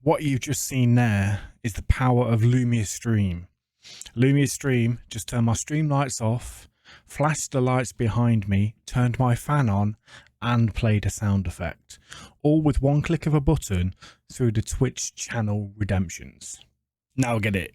What you've just seen there is the power of Lumia Stream. Lumia Stream just turned my stream lights off, flashed the lights behind me, turned my fan on, and played a sound effect. All with one click of a button through the Twitch channel redemptions. Now get it.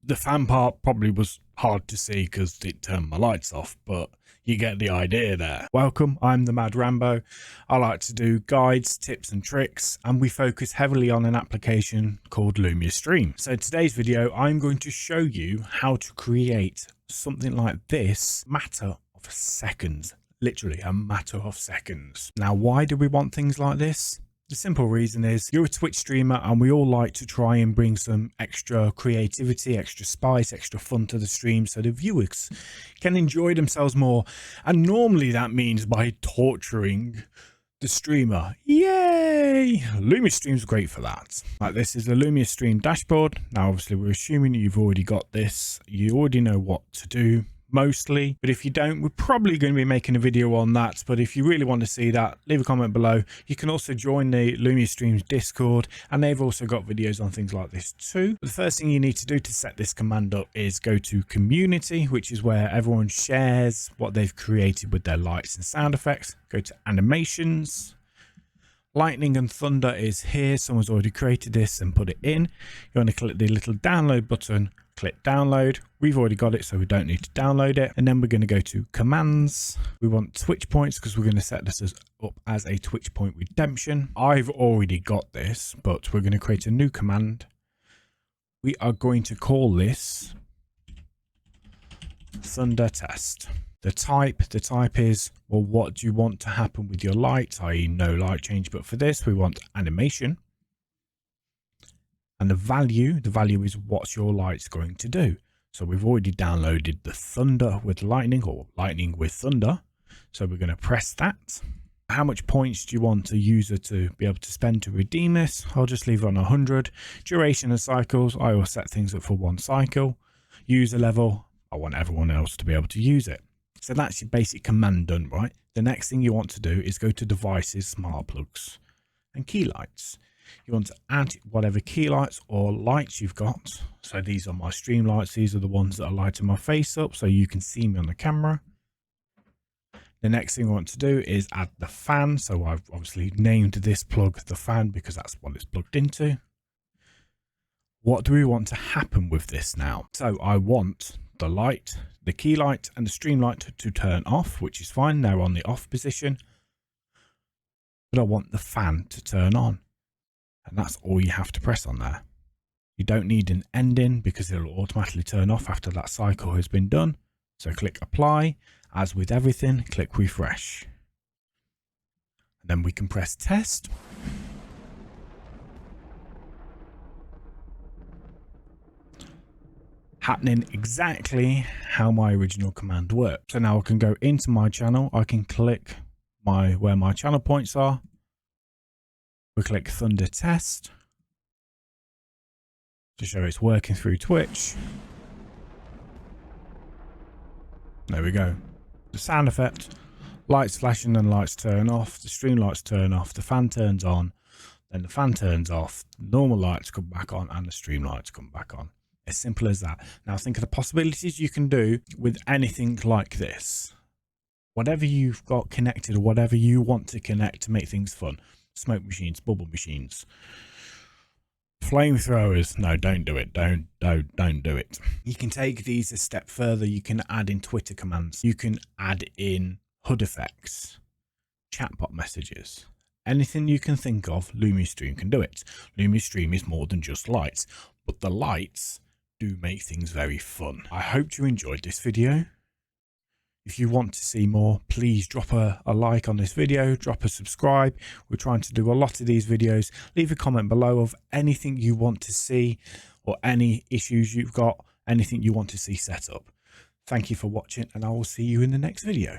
The fan part probably was hard to see because it turned my lights off, but you get the idea there. Welcome, I'm the Mad Rambo. I like to do guides, tips and tricks, and we focus heavily on an application called Lumia Stream. So in today's video, I'm going to show you how to create something like this matter of seconds, literally a matter of seconds. Now, why do we want things like this? The simple reason is you're a Twitch streamer and we all like to try and bring some extra creativity, extra spice, extra fun to the stream so the viewers can enjoy themselves more. And normally that means by torturing the streamer. Yay! Lumia Stream's great for that. Like, this is the Lumia Stream dashboard. Now obviously we're assuming you've already got this. You already know what to do. Mostly, but if you don't, we're probably going to be making a video on that. But if you really want to see that, leave a comment below. You can also join the Lumia Streams Discord, and they've also got videos on things like this too. But the first thing you need to do to set this command up is go to community, which is where everyone shares what they've created with their lights and sound effects. Go to animations. Lightning and thunder is here. Someone's already created this and put it in. You want to click the little download button, click download. We've already got it, so we don't need to download it. And then we're going to go to commands. We want Twitch points because we're going to set this up as a Twitch point redemption. I've already got this, but we're going to create a new command. We are going to call this thunder test. The type is, well, what do you want to happen with your light, i.e. no light change, but for this we want animation. And the value is what's your light's going to do. So we've already downloaded the thunder with lightning, or lightning with thunder. So we're going to press that. How much points do you want a user to be able to spend to redeem this? I'll just leave it on 100. Duration of cycles, I will set things up for 1 cycle. User level, I want everyone else to be able to use it. So that's your basic command done, right? The next thing you want to do is go to devices, smart plugs and key lights. You want to add whatever key lights or lights you've got. So these are my stream lights. These are the ones that are lighting my face up so you can see me on the camera. The next thing I want to do is add the fan. So I've obviously named this plug the fan because that's what it's plugged into. What do we want to happen with this now? So I want the light, the key light and the stream light to turn off, which is fine. They're on the off position. But I want the fan to turn on. And that's all you have to press on there. You don't need an ending because it'll automatically turn off after that cycle has been done. So click apply. As with everything, click refresh. And then we can press test. Happening exactly how my original command worked. So now I can go into my channel. I can click where my channel points are. We click thunder test to show it's working through Twitch. There we go. The sound effect, lights flashing and lights turn off, the stream lights turn off, the fan turns on, then the fan turns off, normal lights come back on and the stream lights come back on. As simple as that. Now think of the possibilities you can do with anything like this. Whatever you've got connected or whatever you want to connect to make things fun. Smoke machines, bubble machines, flamethrowers. No, don't do it. Don't do it. You can take these a step further. You can add in Twitter commands. You can add in HUD effects, chatbot messages. Anything you can think of, Lumia Stream can do it. Lumia Stream is more than just lights, but the lights do make things very fun. I hope you enjoyed this video. If you want to see more, please drop a like on this video, drop a subscribe. We're trying to do a lot of these videos. Leave a comment below of anything you want to see or any issues you've got, anything you want to see set up. Thank you for watching and I will see you in the next video.